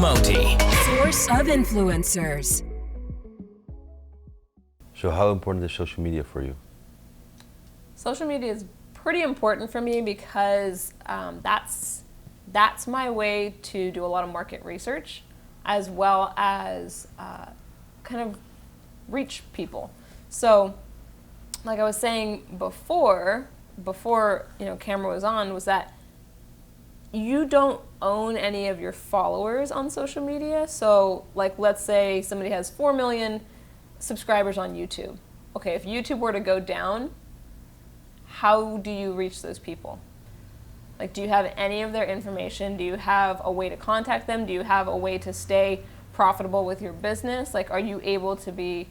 Moti. Source of influencers. So how important is social media for you? Social media is pretty important for me because that's my way to do a lot of market research, as well as kind of reach people. So, like I was saying before camera was on, was that you don't own any of your followers on social media. So, like, let's say somebody has 4 million subscribers on YouTube. Okay, if YouTube were to go down, how do you reach those people? Like, do you have any of their information? Do you have a way to contact them? Do you have a way to stay profitable with your business? Like, are you able to be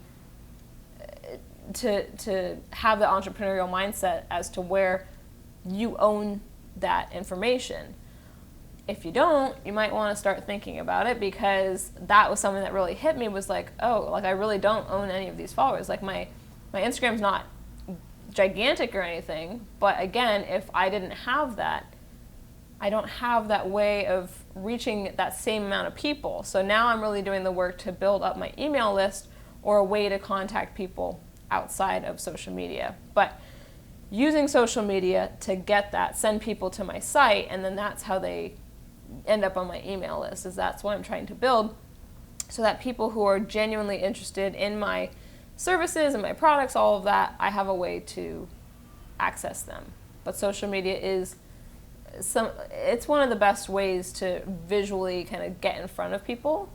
to have the entrepreneurial mindset as to where you own that information? If you don't, you might want to start thinking about it, because that was something that really hit me, was like, oh, like I really don't own any of these followers. Like my Instagram's not gigantic or anything, but again, if I didn't have that, I don't have that way of reaching that same amount of people. So now I'm really doing the work to build up my email list, or a way to contact people outside of social media. But using social media to get that, send people to my site, and then that's how they end up on my email list, is that's what I'm trying to build, so that people who are genuinely interested in my services and my products, all of that, I have a way to access them. But social media is it's one of the best ways to visually kind of get in front of people.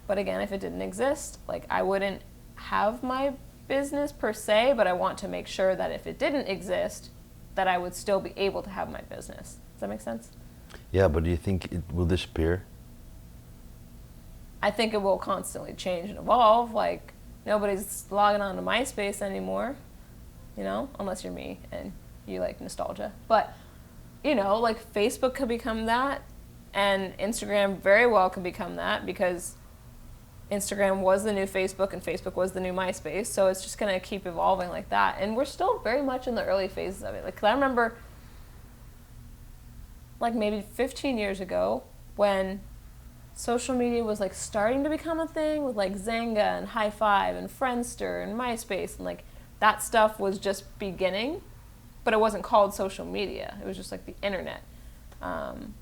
But again, if it didn't exist, like, I wouldn't have my business per se, but I want to make sure that if it didn't exist, that I would still be able to have my business. Does that make sense? Yeah, but do you think it will disappear? I think it will constantly change and evolve. Like, nobody's logging on to MySpace anymore, unless you're me and you like nostalgia. But, like, Facebook could become that, and Instagram very well could become that, because Instagram was the new Facebook and Facebook was the new MySpace. So it's just going to keep evolving like that. And we're still very much in the early phases of it. Like, 'cause I remember, like, maybe 15 years ago, when social media was like starting to become a thing, with like Zanga and High Five and Friendster and MySpace, and like that stuff was just beginning, but it wasn't called social media. It was just like the internet.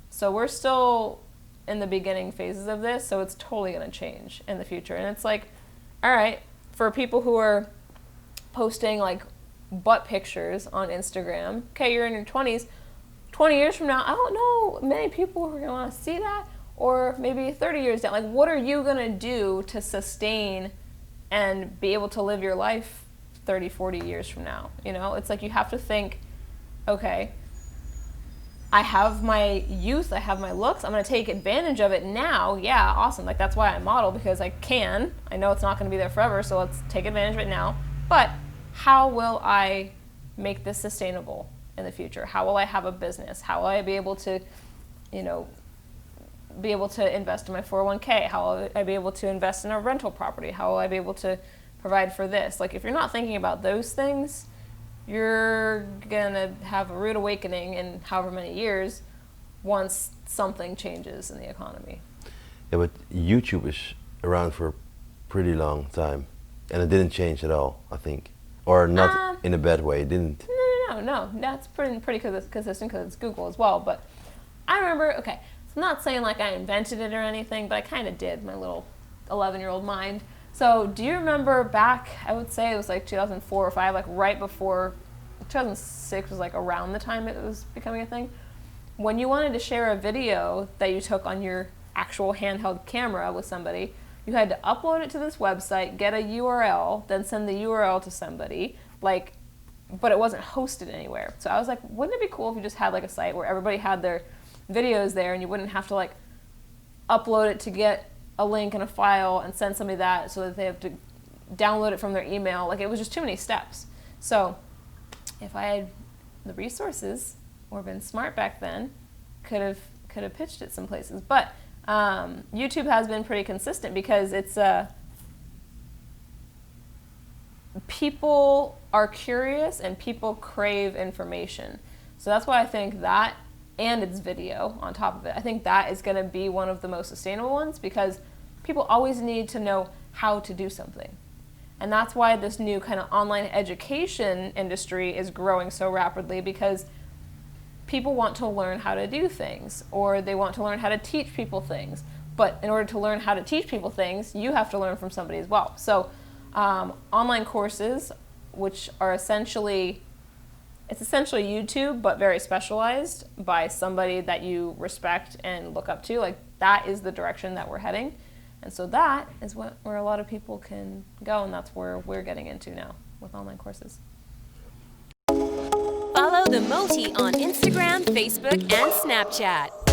So we're still in the beginning phases of this, so it's totally going to change in the future. And it's like, all right, for people who are posting like butt pictures on Instagram, okay, you're in your 20s, 20 years from now, I don't know many people who are going to want to see that. Or maybe 30 years down, like, what are you going to do to sustain and be able to live your life 30, 40 years from now? It's like, you have to think, okay, I have my youth, I have my looks, I'm going to take advantage of it now. Yeah, awesome. Like, that's why I model, because I can. I know it's not going to be there forever, so let's take advantage of it now. But how will I make this sustainable in the future? How will I have a business? How will I be able to, invest in my 401k? How will I be able to invest in a rental property? How will I be able to provide for this? Like, if you're not thinking about those things, you're gonna have a rude awakening in however many years, once something changes in the economy. Yeah, but YouTube is around for a pretty long time, and it didn't change at all, I think. Or not in a bad way, it didn't. No, that's pretty consistent, because it's Google as well. But I remember, okay, I'm not saying like I invented it or anything, but I kind of did, my little 11-year-old mind. So do you remember back, I would say it was like 2004 or 5, like right before, 2006 was like around the time it was becoming a thing, when you wanted to share a video that you took on your actual handheld camera with somebody, you had to upload it to this website, get a URL, then send the URL to somebody, like, but it wasn't hosted anywhere. So I was like, wouldn't it be cool if you just had like a site where everybody had their videos there, and you wouldn't have to like upload it to get a link and a file and send somebody that, so that they have to download it from their email. Like, it was just too many steps. So if I had the resources or been smart back then, could have pitched it some places. But YouTube has been pretty consistent, because it's people are curious and people crave information. So that's why I think that and it's video on top of it. I think that is going to be one of the most sustainable ones, because people always need to know how to do something. And that's why this new kind of online education industry is growing so rapidly, because people want to learn how to do things, or they want to learn how to teach people things. But in order to learn how to teach people things, you have to learn from somebody as well. So online courses, which are essentially YouTube, but very specialized by somebody that you respect and look up to, like that is the direction that we're heading. And so that is where a lot of people can go, and that's where we're getting into now with online courses. Follow the Moti on Instagram, Facebook, and Snapchat.